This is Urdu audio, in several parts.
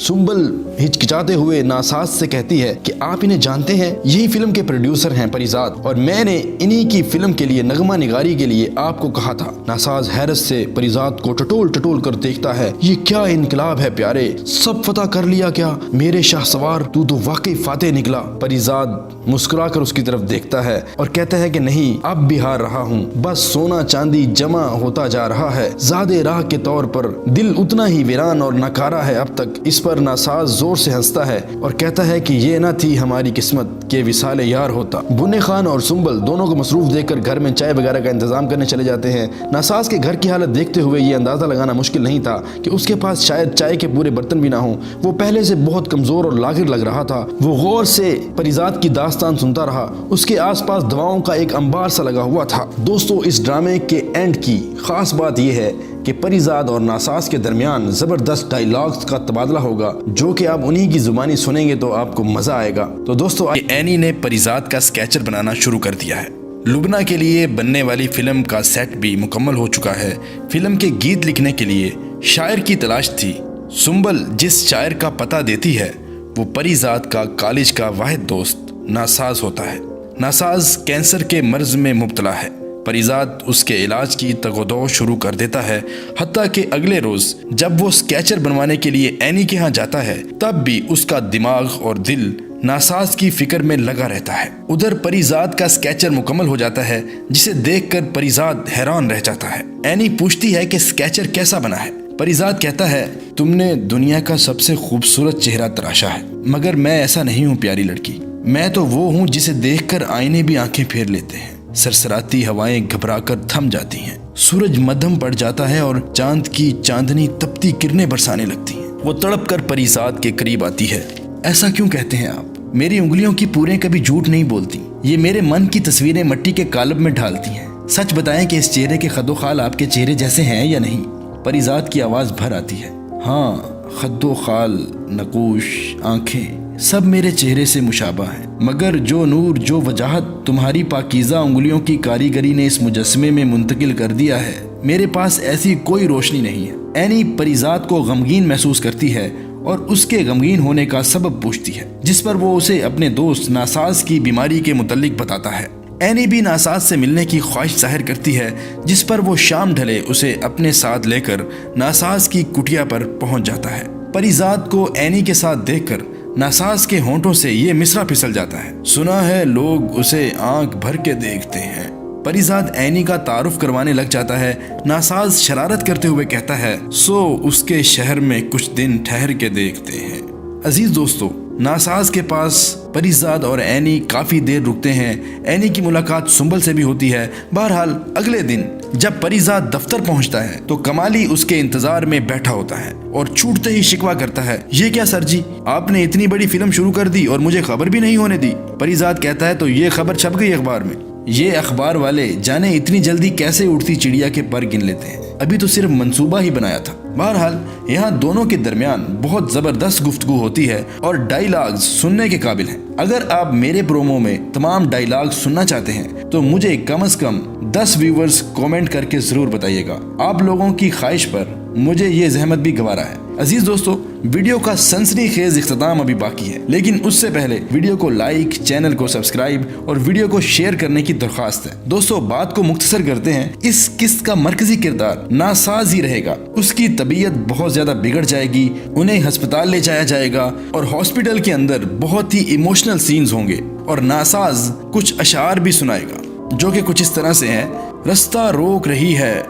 سنبل ہچکچاتے ہوئے ناساز سے کہتی ہے کہ آپ انہیں جانتے ہیں، یہی فلم کے پروڈیوسر ہیں پریزاد، اور میں نے انہی کی فلم کے لیے نغمہ نگاری کے لیے آپ کو کہا تھا۔ ناساز حیرت سے پریزاد کو ٹٹول کر دیکھتا ہے۔ یہ کیا انقلاب ہے پیارے، سب فتح کر لیا کیا؟ میرے شاہ سوار، تو واقعی فاتح نکلا۔ پریزاد مسکرا کر اس کی طرف دیکھتا ہے اور کہتا ہے کہ نہیں، اب بھی ہار رہا ہوں، بس سونا چاندی جمع ہوتا جا رہا ہے، زیادہ راہ کے طور پر دل اتنا ہی ویران اور ناکارہ ہے اب تک۔ اس پر ناساز زور سے ہنستا ہے اور کہتا ہے کہ یہ نہ تھی ہماری قسمت کہ وصال یار ہوتا۔ بنے خان اور سنبل دونوں کو مصروف دیکھ کر گھر میں چائے وغیرہ کا انتظام کرنے چلے جاتے ہیں۔ ناساز کے گھر کی حالت دیکھتے ہوئے یہ اندازہ لگانا مشکل نہیں تھا کہ اس کے پاس شاید چائے کے پورے برتن بھی نہ ہوں۔ وہ پہلے سے بہت کمزور اور لاغر لگ رہا تھا۔ وہ غور سے پریزاد کی داستان سنتا رہا۔ اس کے آس پاس دواؤں کا ایک انبار سا لگا ہوا تھا۔ دوستو، اس ڈرامے کے اینڈ کی خاص بات یہ ہے کہ پریزاد اور ناساز کے درمیان زبردست ڈائیلاگز کا تبادلہ ہوگا، جو کہ آپ انہی کی زبانی سنیں گے تو آپ کو مزہ آئے گا۔ تو دوستو، اینی نے پریزاد کا سکیچر بنانا شروع کر دیا ہے۔ لبنہ کے لیے بننے والی فلم کا سیٹ بھی مکمل ہو چکا ہے۔ فلم کے گیت لکھنے کے لیے شاعر کی تلاش تھی۔ سنبل جس شاعر کا پتہ دیتی ہے وہ پریزاد کا کالج کا واحد دوست ناساز ہوتا ہے۔ ناساز کینسر کے مرض میں مبتلا ہے۔ پریزاد اس کے علاج کی تگودو شروع کر دیتا ہے، حتیٰ کہ اگلے روز جب وہ سکیچر بنوانے کے لیے اینی کے ہاں جاتا ہے تب بھی اس کا دماغ اور دل ناساز کی فکر میں لگا رہتا ہے۔ ادھر پریزاد کا سکیچر مکمل ہو جاتا ہے، جسے دیکھ کر پریزاد حیران رہ جاتا ہے۔ اینی پوچھتی ہے کہ سکیچر کیسا بنا ہے۔ پریزاد کہتا ہے، تم نے دنیا کا سب سے خوبصورت چہرہ تراشا ہے، مگر میں ایسا نہیں ہوں پیاری لڑکی، میں تو وہ ہوں جسے دیکھ کر آئینے بھی آنکھیں پھیر لیتے ہیں۔ سرسراتی ہوائیں گھبرا کر تھم جاتی ہیں، سورج مدھم پڑ جاتا ہے اور چاند کی چاندنی تپتی کرنیں برسانے لگتی ہیں۔ وہ تڑپ کر پریزاد کے قریب آتی ہے۔ ایسا کیوں کہتے ہیں آپ؟ میری انگلیوں کی پوریں کبھی جھوٹ نہیں بولتی، یہ میرے من کی تصویریں مٹی کے قالب میں ڈھالتی ہیں۔ سچ بتائیں کہ اس چہرے کے خد و خال آپ کے چہرے جیسے ہیں یا نہیں؟ پریزاد کی آواز بھر آتی ہے۔ ہاں، خد و خال، نقوش، آنکھیں سب میرے چہرے سے مشابہ ہیں، مگر جو نور، جو وجاہت تمہاری پاکیزہ انگلیوں کی کاریگری نے اس مجسمے میں منتقل کر دیا ہے، میرے پاس ایسی کوئی روشنی نہیں ہے۔ اینی پریزاد کو غمگین محسوس کرتی ہے اور اس کے غمگین ہونے کا سبب پوچھتی ہے، جس پر وہ اسے اپنے دوست ناساز کی بیماری کے متعلق بتاتا ہے۔ اینی بھی ناساز سے ملنے کی خواہش ظاہر کرتی ہے، جس پر وہ شام ڈھلے اسے اپنے ساتھ لے کر ناساز کی کٹیا پر پہنچ جاتا ہے۔ پریزاد کو اینی کے ساتھ دیکھ کر ناساز کے ہونٹوں سے یہ مصرع پھسل جاتا ہے، سنا ہے لوگ اسے آنکھ بھر کے دیکھتے ہیں۔ پریزاد اینی کا تعارف کروانے لگ جاتا ہے۔ ناساز شرارت کرتے ہوئے کہتا ہے، سو اس کے شہر میں کچھ دن ٹھہر کے دیکھتے ہیں۔ عزیز دوستو، ناساز کے پاس پریزاد اور اینی کافی دیر رکتے ہیں۔ اینی کی ملاقات سنبل سے بھی ہوتی ہے۔ بہرحال اگلے دن جب پریزاد دفتر پہنچتا ہے تو کمالی اس کے انتظار میں بیٹھا ہوتا ہے اور چھوٹتے ہی شکوہ کرتا ہے، یہ کیا سر جی، آپ نے اتنی بڑی فلم شروع کر دی اور مجھے خبر بھی نہیں ہونے دی۔ پریزاد کہتا ہے، تو یہ خبر چھپ گئی اخبار میں؟ یہ اخبار والے جانے اتنی جلدی کیسے اڑتی چڑیا کے پر گن لیتے ہیں، ابھی تو صرف منصوبہ ہی بنایا تھا۔ بہرحال یہاں دونوں کے درمیان بہت زبردست گفتگو ہوتی ہے اور ڈائیلاگز سننے کے قابل ہیں۔ اگر آپ میرے پرومو میں تمام ڈائیلاگز سننا چاہتے ہیں تو مجھے کم از کم 10 ویورز کومنٹ کر کے ضرور بتائیے گا۔ آپ لوگوں کی خواہش پر مجھے یہ زحمت بھی گوارا ہے۔ عزیز دوستو، ویڈیو کا سنسنی خیز اختتام ابھی باقی ہے، لیکن اس سے پہلے ویڈیو کو لائک، چینل کو سبسکرائب اور ویڈیو کو شیئر کرنے کی درخواست ہے۔ دوستو، بات کو مختصر کرتے ہیں، اس قسط کا مرکزی کردار ناساز ہی رہے گا۔ اس کی طبیعت بہت زیادہ بگڑ جائے گی، انہیں ہسپتال لے جایا جائے گا اور ہاسپٹل کے اندر بہت ہی ایموشنل سینز ہوں گے، اور ناساز کچھ اشعار بھی سنائے گا جو کہ کچھ اس طرح سے ہیں: رستہ روک رہی ہے،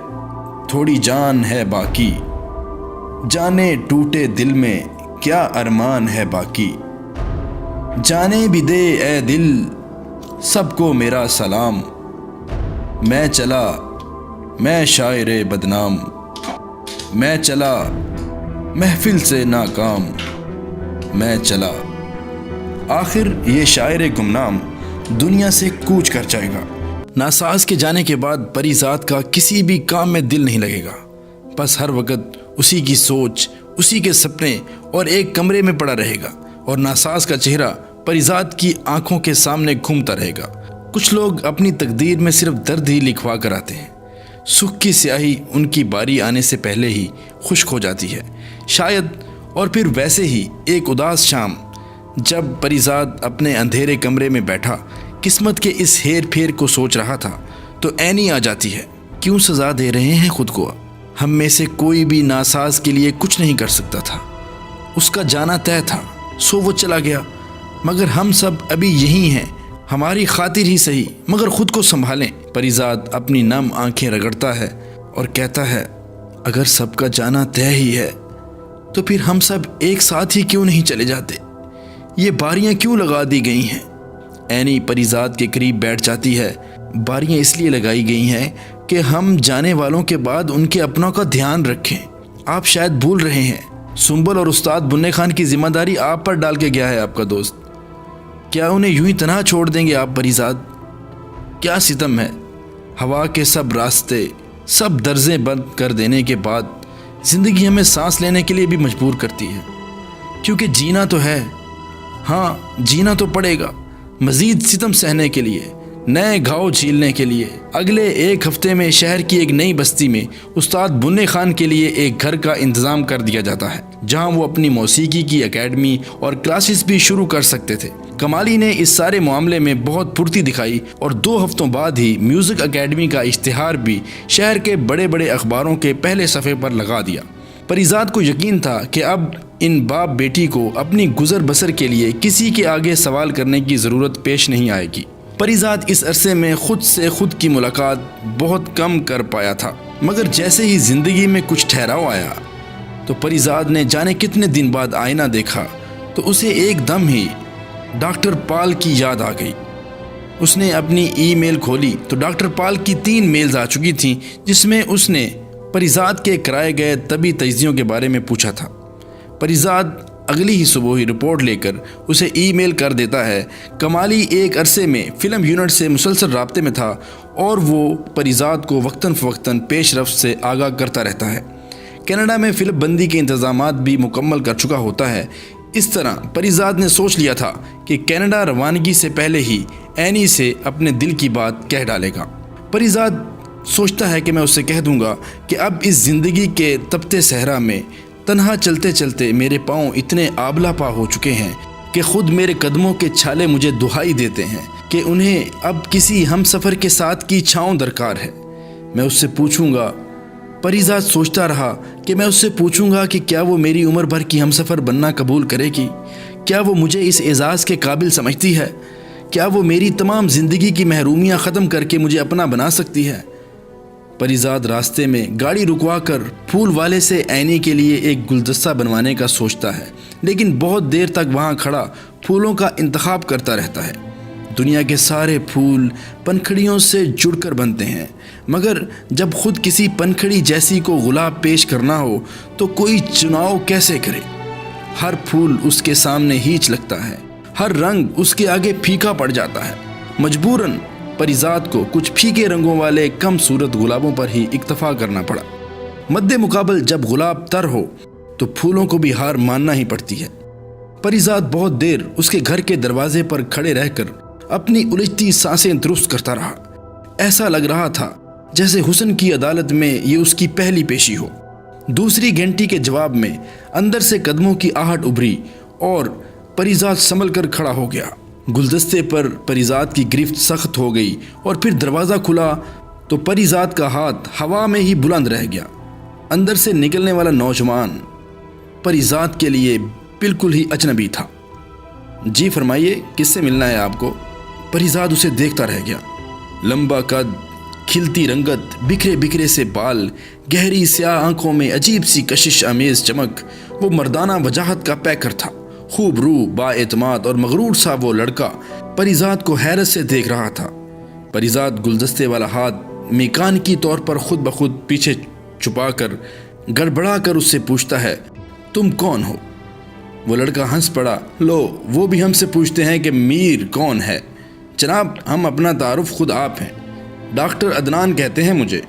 تھوڑی جان ہے باقی، جانے ٹوٹے دل میں کیا ارمان ہے باقی، جانے بھی دے اے دل سب کو میرا سلام، میں چلا میں شاعر بدنام، میں چلا محفل سے ناکام، میں چلا۔ آخر یہ شاعر گمنام دنیا سے کوچ کر جائے گا۔ ناساز کے جانے کے بعد پریزاد کا کسی بھی کام میں دل نہیں لگے گا، بس ہر وقت اسی کی سوچ، اسی کے سپنے اور ایک کمرے میں پڑا رہے گا، اور ناساز کا چہرہ پریزاد کی آنکھوں کے سامنے گھومتا رہے گا۔ کچھ لوگ اپنی تقدیر میں صرف درد ہی لکھوا کر آتے ہیں، سکھ کی سیاہی ان کی باری آنے سے پہلے ہی خشک ہو جاتی ہے۔ شاید اور پھر ویسے ہی ایک اداس شام جب پریزاد اپنے اندھیرے کمرے میں بیٹھا قسمت کے اس ہیر پھیر کو سوچ رہا تھا تو اینی آ جاتی ہے۔ کیوں سزا دے رہے ہیں خود کو؟ ہم میں سے کوئی بھی ناساز کے لیے کچھ نہیں کر سکتا تھا، اس کا جانا طے تھا، سو وہ چلا گیا، مگر ہم سب ابھی یہی ہیں، ہماری خاطر ہی صحیح مگر خود کو سنبھالیں۔ پریزاد اپنی نم آنکھیں رگڑتا ہے اور کہتا ہے اگر سب کا جانا طے ہی ہے تو پھر ہم سب ایک ساتھ ہی کیوں نہیں چلے جاتے؟ یہ باریاں کیوں لگا دی گئی ہیں؟ اینی پریزاد کے قریب بیٹھ جاتی ہے۔ باریاں اس لیے لگائی گئی ہیں کہ ہم جانے والوں کے بعد ان کے اپنوں کا دھیان رکھیں۔ آپ شاید بھول رہے ہیں، سنبل اور استاد بننے خان کی ذمہ داری آپ پر ڈال کے گیا ہے آپ کا دوست۔ کیا انہیں یوں ہی تنہا چھوڑ دیں گے آپ پریزاد؟ کیا ستم ہے، ہوا کے سب راستے، سب درزیں بند کر دینے کے بعد زندگی ہمیں سانس لینے کے لیے بھی مجبور کرتی ہے، کیونکہ جینا تو ہے، ہاں جینا تو پڑے گا، مزید ستم سہنے کے لیے، نئے گھاؤ جھیلنے کے لیے۔ اگلے ایک ہفتے میں شہر کی ایک نئی بستی میں استاد بننے خان کے لیے ایک گھر کا انتظام کر دیا جاتا ہے جہاں وہ اپنی موسیقی کی اکیڈمی اور کلاسز بھی شروع کر سکتے تھے۔ کمالی نے اس سارے معاملے میں بہت پھرتی دکھائی اور 2 ہفتوں بعد ہی میوزک اکیڈمی کا اشتہار بھی شہر کے بڑے بڑے اخباروں کے پہلے صفحے پر لگا دیا۔ پریزاد کو یقین تھا کہ اب ان باپ بیٹی کو اپنی گزر بسر کے لیے کسی کے آگے سوال کرنے کی ضرورت پیش نہیں آئے گی۔ پریزاد اس عرصے میں خود سے خود کی ملاقات بہت کم کر پایا تھا، مگر جیسے ہی زندگی میں کچھ ٹھہراؤ آیا تو پریزاد نے جانے کتنے دن بعد آئینہ دیکھا تو اسے ایک دم ہی ڈاکٹر پال کی یاد آ گئی۔ اس نے اپنی ای میل کھولی تو ڈاکٹر پال کی 3 میلز آ چکی تھیں جس میں اس نے پریزاد کے کرائے گئے طبی تجزیوں کے بارے میں پوچھا تھا۔ پریزاد اگلی ہی صبح ہی رپورٹ لے کر اسے ای میل کر دیتا ہے۔ کمالی ایک عرصے میں فلم یونٹ سے مسلسل رابطے میں تھا اور وہ پریزاد کو وقتاً فوقتاً پیش رفت سے آگاہ کرتا رہتا ہے۔ کینیڈا میں فلم بندی کے انتظامات بھی مکمل کر چکا ہوتا ہے۔ اس طرح پریزاد نے سوچ لیا تھا کہ کینیڈا روانگی سے پہلے ہی اینی سے اپنے دل کی بات کہہ ڈالے گا۔ پریزاد سوچتا ہے کہ میں اسے کہہ دوں گا کہ اب اس زندگی کے تپتے صحرا میں تنہا چلتے چلتے میرے پاؤں اتنے آبلا پا ہو چکے ہیں کہ خود میرے قدموں کے چھالے مجھے دہائی دیتے ہیں کہ انہیں اب کسی ہم سفر کے ساتھ کی چھاؤں درکار ہے۔ میں اس سے پوچھوں گا، پریزاد سوچتا رہا کہ میں اس سے پوچھوں گا کہ کیا وہ میری عمر بھر کی ہم سفر بننا قبول کرے گی؟ کیا وہ مجھے اس اعزاز کے قابل سمجھتی ہے؟ کیا وہ میری تمام زندگی کی محرومیاں ختم کر کے مجھے اپنا بنا سکتی ہے؟ پریزاد راستے میں گاڑی رکوا کر پھول والے سے اینی کے لیے ایک گلدستہ بنوانے کا سوچتا ہے، لیکن بہت دیر تک وہاں کھڑا پھولوں کا انتخاب کرتا رہتا ہے۔ دنیا کے سارے پھول پنکھڑیوں سے جڑ کر بنتے ہیں، مگر جب خود کسی پنکھڑی جیسی کو گلاب پیش کرنا ہو تو کوئی چناؤ کیسے کرے؟ ہر پھول اس کے سامنے ہیچ لگتا ہے، ہر رنگ اس کے آگے پھیکا پڑ جاتا ہے۔ مجبوراً پریزاد کو کچھ پھیکے رنگوں والے کم صورت گلابوں پر ہی اکتفا کرنا پڑا۔ مد مقابل جب گلاب تر ہو تو پھولوں کو بھی ہار ماننا ہی پڑتی ہے۔ پریزاد بہت دیر اس کے گھر کے دروازے پر کھڑے رہ کر اپنی الجھتی سانسیں درست کرتا رہا۔ ایسا لگ رہا تھا جیسے حسن کی عدالت میں یہ اس کی پہلی پیشی ہو۔ دوسری گھنٹی کے جواب میں اندر سے قدموں کی آہٹ ابھری اور پریزاد سنبھل کر کھڑا ہو گیا۔ گلدستے پر پریزاد کی گرفت سخت ہو گئی اور پھر دروازہ کھلا تو پریزاد کا ہاتھ ہوا میں ہی بلند رہ گیا۔ اندر سے نکلنے والا نوجوان پریزاد کے لیے بالکل ہی اجنبی تھا۔ جی فرمائیے، کس سے ملنا ہے آپ کو؟ پریزاد اسے دیکھتا رہ گیا۔ لمبا قد، کھلتی رنگت، بکھرے بکھرے سے بال، گہری سیاہ آنکھوں میں عجیب سی کشش آمیز چمک، وہ مردانہ وجاہت کا پیکر تھا۔ خوب روح، با اعتماد اور مغرور سا وہ لڑکا پریزاد کو حیرت سے دیکھ رہا تھا۔ پریزاد گلدستے والا ہاتھ میکانیکی طور پر خود بخود پیچھے چھپا کر گڑبڑا کر اس سے پوچھتا ہے، تم کون ہو؟ وہ لڑکا ہنس پڑا، لو وہ بھی ہم سے پوچھتے ہیں کہ میر کون ہے؟ جناب ہم اپنا تعارف خود آپ ہیں، ڈاکٹر عدنان کہتے ہیں مجھے،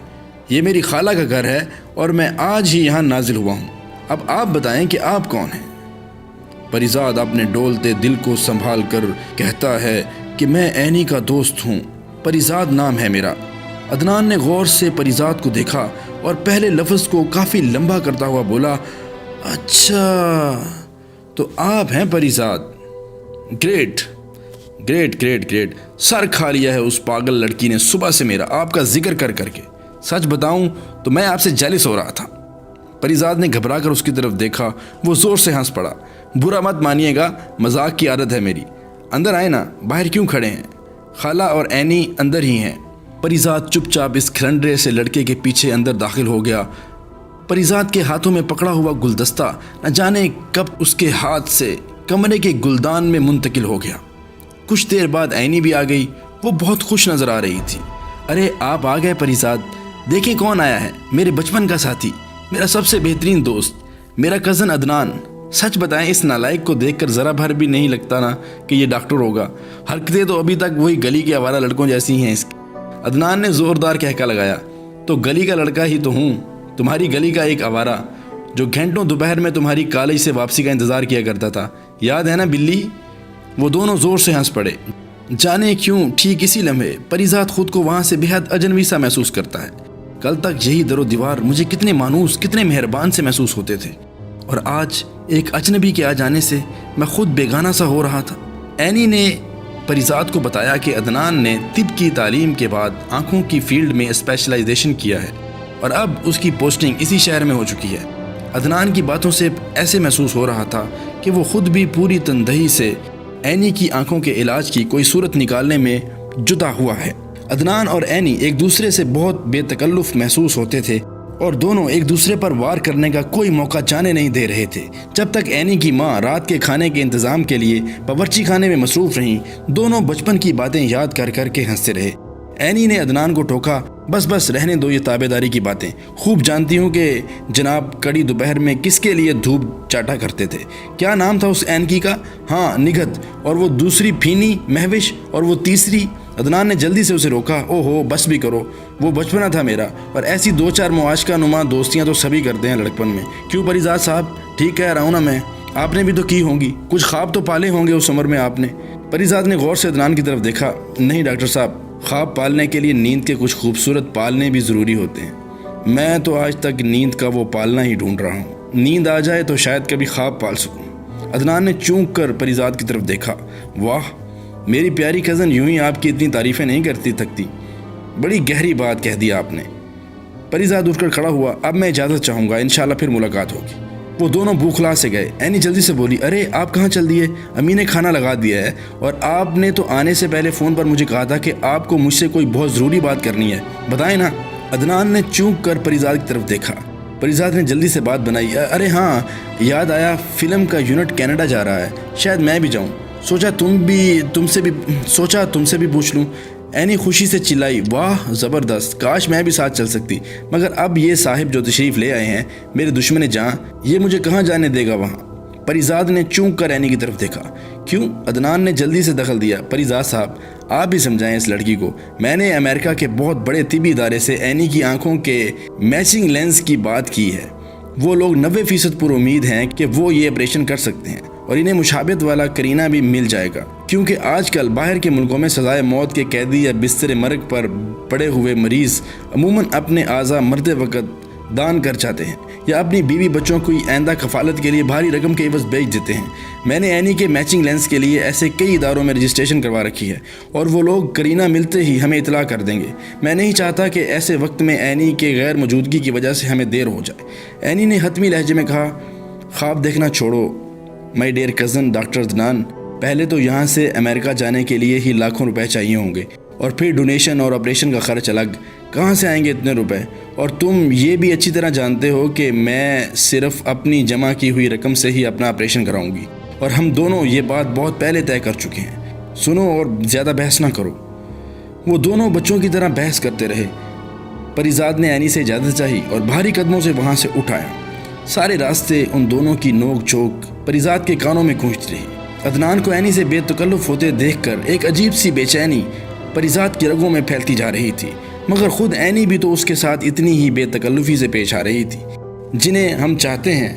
یہ میری خالہ کا گھر ہے اور میں آج ہی یہاں نازل ہوا ہوں، اب آپ بتائیں کہ آپ کون ہیں؟ پریزاد اپنے ڈولتے دل کو سنبھال کر کہتا ہے کہ میں اینی کا دوست ہوں، پریزاد نام ہے میرا۔ عدنان نے غور سے پریزاد کو دیکھا اور پہلے لفظ کو کافی لمبا کرتا ہوا بولا، اچھا تو آپ ہیں Parizaad, great great great great. سر کھا لیا ہے اس پاگل لڑکی نے صبح سے میرا آپ کا ذکر کر کر کے۔ سچ بتاؤں تو میں آپ سے جیلس ہو رہا تھا۔ پریزاد نے گھبرا کر اس کی طرف دیکھا، وہ زور سے ہنس پڑا۔ برا مت مانیے گا، مذاق کی عادت ہے میری۔ اندر آئے نا، باہر کیوں کھڑے ہیں؟ خالہ اور اینی اندر ہی ہیں۔ پریزاد چپ چاپ اس کھرنڈرے سے لڑکے کے پیچھے اندر داخل ہو گیا۔ پریزاد کے ہاتھوں میں پکڑا ہوا گلدستہ نہ جانے کب اس کے ہاتھ سے کمرے کے گلدان میں منتقل ہو گیا۔ کچھ دیر بعد اینی بھی آ گئی، وہ بہت خوش نظر آ رہی تھی۔ ارے آپ آ گئے پریزاد، دیکھیں کون آیا ہے، میرے بچپن کا ساتھی، میرا سب سے بہترین دوست، میرا کزن عدنان۔ سچ بتائیں اس نالائق کو دیکھ کر ذرا بھر بھی نہیں لگتا نا کہ یہ ڈاکٹر ہوگا۔ حرکتیں تو ابھی تک وہی گلی کے آوارہ لڑکوں جیسی ہیں اس کی۔ عدنان نے زوردار کہکا لگایا، تو گلی کا لڑکا ہی تو ہوں، تمہاری گلی کا ایک آوارہ جو گھنٹوں دوپہر میں تمہاری کالج سے واپسی کا انتظار کیا کرتا تھا، یاد ہے نا بلی؟ وہ دونوں زور سے ہنس پڑے۔ جانے کیوں ٹھیک اسی لمحے پریزاد خود کو وہاں سے بے حد اجنبی سا محسوس کرتا ہے۔ کل تک یہی در و دیوار مجھے کتنے مانوس، کتنے مہربان سے محسوس ہوتے تھے، اور آج ایک اجنبی کے آ جانے سے میں خود بیگانہ سا ہو رہا تھا۔ اینی نے پریزاد کو بتایا کہ عدنان نے طب کی تعلیم کے بعد آنکھوں کی فیلڈ میں اسپیشلائزیشن کیا ہے اور اب اس کی پوسٹنگ اسی شہر میں ہو چکی ہے۔ عدنان کی باتوں سے ایسے محسوس ہو رہا تھا کہ وہ خود بھی پوری تندہی سے اینی کی آنکھوں کے علاج کی کوئی صورت نکالنے میں جتا ہوا ہے۔ عدنان اور اینی ایک دوسرے سے بہت بے تکلف محسوس ہوتے تھے اور دونوں ایک دوسرے پر وار کرنے کا کوئی موقع جانے نہیں دے رہے تھے۔ جب تک اینی کی ماں رات کے کھانے کے انتظام کے لیے باورچی خانے میں مصروف رہیں، دونوں بچپن کی باتیں یاد کر کر کے ہنستے رہے۔ اینی نے عدنان کو ٹوکا، بس رہنے دو یہ تابع داری کی باتیں، خوب جانتی ہوں کہ جناب کڑی دوپہر میں کس کے لیے دھوپ چاٹا کرتے تھے۔ کیا نام تھا اس اینکی کا؟ ہاں نگہت، اور وہ دوسری پھینی مہوش، اور وہ تیسری۔ عدنان نے جلدی سے اسے روکا۔ او ہو بس بھی کرو، وہ بچپنا تھا میرا، اور ایسی دو چار معاشقہ نما دوستیاں تو سبھی کرتے ہیں لڑکپن میں۔ کیوں پریزاد صاحب، ٹھیک کہہ رہا ہوں نا میں؟ آپ نے بھی تو کی ہوں گی، کچھ خواب تو پالے ہوں گے اس عمر میں آپ نے۔ پریزاد نے غور سے عدنان کی طرف دیکھا۔ نہیں ڈاکٹر صاحب، خواب پالنے کے لیے نیند کے کچھ خوبصورت پالنے بھی ضروری ہوتے ہیں۔ میں تو آج تک نیند کا وہ پالنا ہی ڈھونڈ رہا ہوں، نیند آ جائے تو شاید کبھی خواب پال سکوں۔ عدنان نے چونک کر پریزاد کی طرف دیکھا۔ واہ، میری پیاری کزن یوں ہی آپ کی اتنی تعریفیں نہیں کرتی تھکتی، بڑی گہری بات کہہ دی آپ نے۔ پریزاد اٹھ کر کھڑا ہوا۔ اب میں اجازت چاہوں گا، انشاءاللہ پھر ملاقات ہوگی۔ وہ دونوں بوکھلا سے گئے۔ اینی جلدی سے بولی، ارے آپ کہاں چل دیے؟ امی نے کھانا لگا دیا ہے، اور آپ نے تو آنے سے پہلے فون پر مجھے کہا تھا کہ آپ کو مجھ سے کوئی بہت ضروری بات کرنی ہے، بتائیں نا۔ عدنان نے چونک کر پریزاد کی طرف دیکھا۔ پریزاد نے جلدی سے بات بنائی۔ ارے ہاں، یاد آیا، فلم کا یونٹ کینیڈا جا رہا ہے، شاید میں بھی جاؤں، سوچا تم سے بھی پوچھ لوں۔ اینی خوشی سے چلائی، واہ زبردست، کاش میں بھی ساتھ چل سکتی، مگر اب یہ صاحب جو تشریف لے آئے ہیں میرے دشمن جہاں، یہ مجھے کہاں جانے دے گا وہاں۔ پریزاد نے چونک کر اینی کی طرف دیکھا۔ کیوں؟ عدنان نے جلدی سے دخل دیا۔ پریزاد صاحب، آپ بھی سمجھائیں اس لڑکی کو، میں نے امریکہ کے بہت بڑے طبی ادارے سے اینی کی آنکھوں کے میچنگ لینس کی بات کی ہے، وہ لوگ 90% پر امید ہیں کہ وہ یہ آپریشن کر سکتے ہیں، اور انہیں مشابہت والا کرینہ بھی مل جائے گا، کیونکہ آج کل باہر کے ملکوں میں سزائے موت کے قیدی یا بستر مرگ پر پڑے ہوئے مریض عموماً اپنے اعضاء مرتے وقت دان کر جاتے ہیں، یا اپنی بیوی بچوں کی آئندہ کفالت کے لیے بھاری رقم کے عوض بیچ دیتے ہیں۔ میں نے اینی کے میچنگ لینس کے لیے ایسے کئی اداروں میں رجسٹریشن کروا رکھی ہے، اور وہ لوگ کرینہ ملتے ہی ہمیں اطلاع کر دیں گے۔ میں نہیں چاہتا کہ ایسے وقت میں اینی کے غیر موجودگی کی وجہ سے ہمیں دیر ہو جائے۔ اینی نے حتمی لہجے میں کہا، خواب دیکھنا چھوڑو my dear cousin doctor Adnan, پہلے تو یہاں سے امریکہ جانے کے لیے ہی لاکھوں روپے چاہیے ہوں گے، اور پھر ڈونیشن اور آپریشن کا خرچ الگ، کہاں سے آئیں گے اتنے روپے؟ اور تم یہ بھی اچھی طرح جانتے ہو کہ میں صرف اپنی جمع کی ہوئی رقم سے ہی اپنا آپریشن کراؤں گی، اور ہم دونوں یہ بات بہت پہلے طے کر چکے ہیں۔ سنو اور زیادہ بحث نہ کرو۔ وہ دونوں بچوں کی طرح بحث کرتے رہے۔ پریزاد نے اینی سے اجازت چاہی اور بھاری قدموں سے وہاں سے اٹھایا۔ سارے راستے ان دونوں کی نوک جھوک پریزاد کے کانوں میں گونجتی رہی۔ عدنان کو اینی سے بے تکلف ہوتے دیکھ کر ایک عجیب سی بے چینی پریزاد کی رگوں میں پھیلتی جا رہی تھی، مگر خود اینی بھی تو اس کے ساتھ اتنی ہی بے تکلفی سے پیش آ رہی تھی۔ جنہیں ہم چاہتے ہیں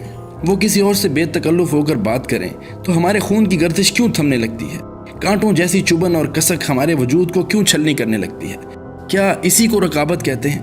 وہ کسی اور سے بے تکلف ہو کر بات کریں تو ہمارے خون کی گردش کیوں تھمنے لگتی ہے؟ کانٹوں جیسی چبھن اور کسک ہمارے وجود کو کیوں چھلنی کرنے لگتی ہے؟ کیا اسی کو رقابت کہتے ہیں؟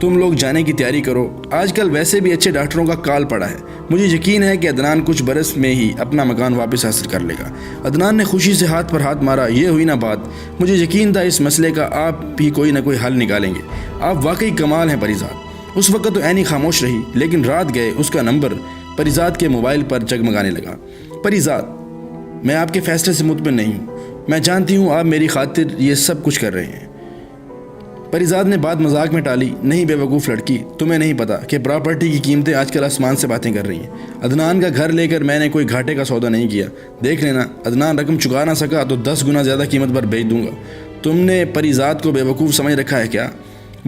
تم لوگ جانے کی تیاری کرو، آج کل ویسے بھی اچھے ڈاکٹروں کا کال پڑا ہے، مجھے یقین ہے کہ عدنان کچھ برس میں ہی اپنا مکان واپس حاصل کر لے گا۔ عدنان نے خوشی سے ہاتھ پر ہاتھ مارا، یہ ہوئی نا بات، مجھے یقین تھا اس مسئلے کا آپ بھی کوئی نہ کوئی حل نکالیں گے، آپ واقعی کمال ہیں پریزاد۔ اس وقت تو اینی خاموش رہی، لیکن رات گئے اس کا نمبر پریزاد کے موبائل پر جگمگانے لگا۔ پریزاد، میں آپ کے فیصلے سے مطمئن نہیں ہوں، میں جانتی ہوں آپ میری خاطر یہ سب کچھ کر رہے ہیں۔ پریزاد نے بات مذاق میں ٹالی، نہیں بے وقوف لڑکی، تمہیں نہیں پتا کہ پراپرٹی کی قیمتیں آج کل آسمان سے باتیں کر رہی ہیں۔ عدنان کا گھر لے کر میں نے کوئی گھاٹے کا سودا نہیں کیا، دیکھ لینا عدنان رقم چکا نہ سکا تو 10 گنا زیادہ قیمت پر بیچ دوں گا۔ تم نے پریزاد کو بے وقوف سمجھ رکھا ہے کیا؟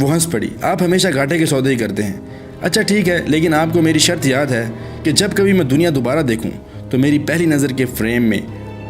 وہ ہنس پڑی، آپ ہمیشہ گھاٹے کے سودے ہی کرتے ہیں۔ اچھا ٹھیک ہے، لیکن آپ کو میری شرط یاد ہے کہ جب کبھی میں دنیا دوبارہ دیکھوں تو میری پہلی نظر کے فریم میں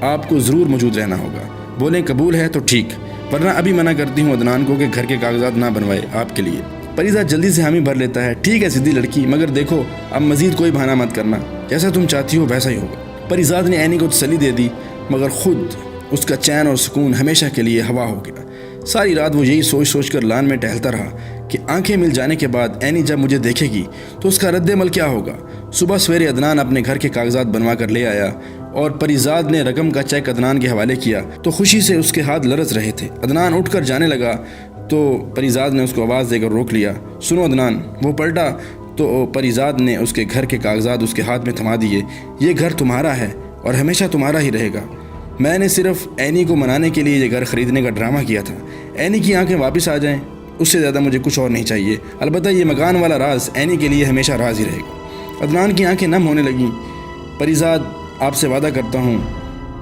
آپ کو ضرور موجود رہنا ہوگا۔ بولیں قبول ہے تو ٹھیک، ورنہ ابھی منع کرتی ہوں عدنان کو کہ گھر کے کاغذات نہ بنوائے آپ کے لیے۔ پریزاد جلدی سے حامی بھر لیتا ہے، ٹھیک ہے سیدھی لڑکی، مگر دیکھو اب مزید کوئی بہانہ مت کرنا، جیسا تم چاہتی ہو ویسا ہی ہوگا۔ پریزاد نے اینی کو تسلی دے دی، مگر خود اس کا چین اور سکون ہمیشہ کے لیے ہوا ہو گیا۔ ساری رات وہ یہی سوچ سوچ کر لان میں ٹہلتا رہا کہ آنکھیں مل جانے کے بعد اینی جب مجھے دیکھے گی تو اس کا رد عمل کیا ہوگا۔ صبح سویرے عدنان اپنے گھر کے کاغذات بنوا کر لے آیا اور پریزاد نے رقم کا چیک عدنان کے حوالے کیا تو خوشی سے اس کے ہاتھ لرز رہے تھے۔ عدنان اٹھ کر جانے لگا تو پریزاد نے اس کو آواز دے کر روک لیا، سنو عدنان۔ وہ پلٹا تو پریزاد نے اس کے گھر کے کاغذات اس کے ہاتھ میں تھما دیے، یہ گھر تمہارا ہے اور ہمیشہ تمہارا ہی رہے گا۔ میں نے صرف اینی کو منانے کے لیے یہ گھر خریدنے کا ڈرامہ کیا تھا، اینی کی آنکھیں واپس آ جائیں اس سے زیادہ مجھے کچھ اور نہیں چاہیے، البتہ یہ مکان والا راز اینی کے لیے ہمیشہ راز ہی رہے گا۔ عدنان کی آنکھیں نم ہونے لگیں۔ پریزاد، آپ سے وعدہ کرتا ہوں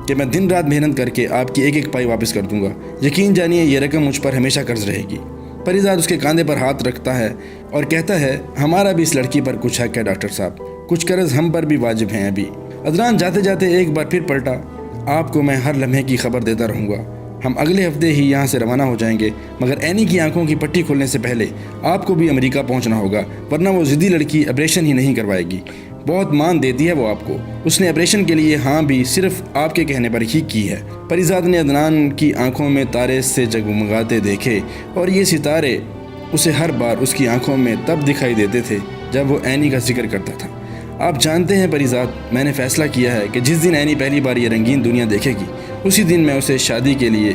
کہ میں دن رات محنت کر کے آپ کی ایک ایک پائی واپس کر دوں گا، یقین جانیے یہ رقم مجھ پر ہمیشہ قرض رہے گی۔ پریزاد اس کے کاندھے پر ہاتھ رکھتا ہے اور کہتا ہے، ہمارا بھی اس لڑکی پر کچھ حق ہے ڈاکٹر صاحب، کچھ قرض ہم پر بھی واجب ہیں ابھی۔ عدنان جاتے جاتے ایک بار پھر پلٹا، آپ کو میں ہر لمحے کی خبر دیتا رہوں گا، ہم اگلے ہفتے ہی یہاں سے روانہ ہو جائیں گے، مگر اینی کی آنکھوں کی پٹی کھولنے سے پہلے آپ کو بھی امریکہ پہنچنا ہوگا، ورنہ وہ ضدی لڑکی آپریشن ہی نہیں کروائے گی، بہت مان دیتی ہے وہ آپ کو، اس نے آپریشن کے لیے ہاں بھی صرف آپ کے کہنے پر ہی کی ہے۔ پریزاد نے عدنان کی آنکھوں میں تارے سے جگمگاتے دیکھے اور یہ ستارے اسے ہر بار اس کی آنکھوں میں تب دکھائی دیتے تھے جب وہ اینی کا ذکر کرتا تھا۔ آپ جانتے ہیں پریزاد، میں نے فیصلہ کیا ہے کہ جس دن اینی پہلی بار یہ رنگین دنیا دیکھے گی اسی دن میں اسے شادی کے لیے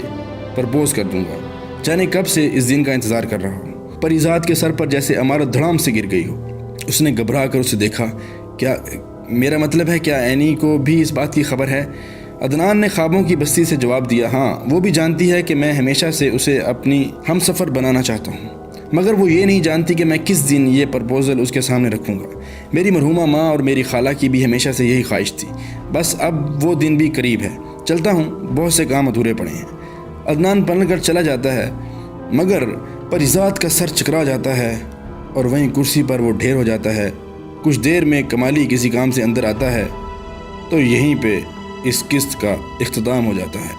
پرپوز کر دوں گا، جانے کب سے اس دن کا انتظار کر رہا ہوں۔ پریزاد کے سر پر جیسے عمارت دھڑام سے گر گئی ہو، اس نے گھبرا کر اسے دیکھا، کیا میرا مطلب ہے کیا اینی کو بھی اس بات کی خبر ہے؟ عدنان نے خوابوں کی بستی سے جواب دیا، ہاں وہ بھی جانتی ہے کہ میں ہمیشہ سے اسے اپنی ہم سفر بنانا چاہتا ہوں، مگر وہ یہ نہیں جانتی کہ میں کس دن یہ پرپوزل اس کے سامنے رکھوں گا۔ میری مرحومہ ماں اور میری خالہ کی بھی ہمیشہ سے یہی خواہش تھی، بس اب وہ دن بھی قریب ہے، چلتا ہوں، بہت سے کام ادھورے پڑے ہیں۔ عدنان پلٹ کر چلا جاتا ہے، مگر پریزاد کا سر چکرا جاتا ہے اور وہیں کرسی پر وہ ڈھیر ہو جاتا ہے۔ کچھ دیر میں کمالی کسی کام سے اندر آتا ہے تو یہیں پہ اس قسط کا اختتام ہو جاتا ہے۔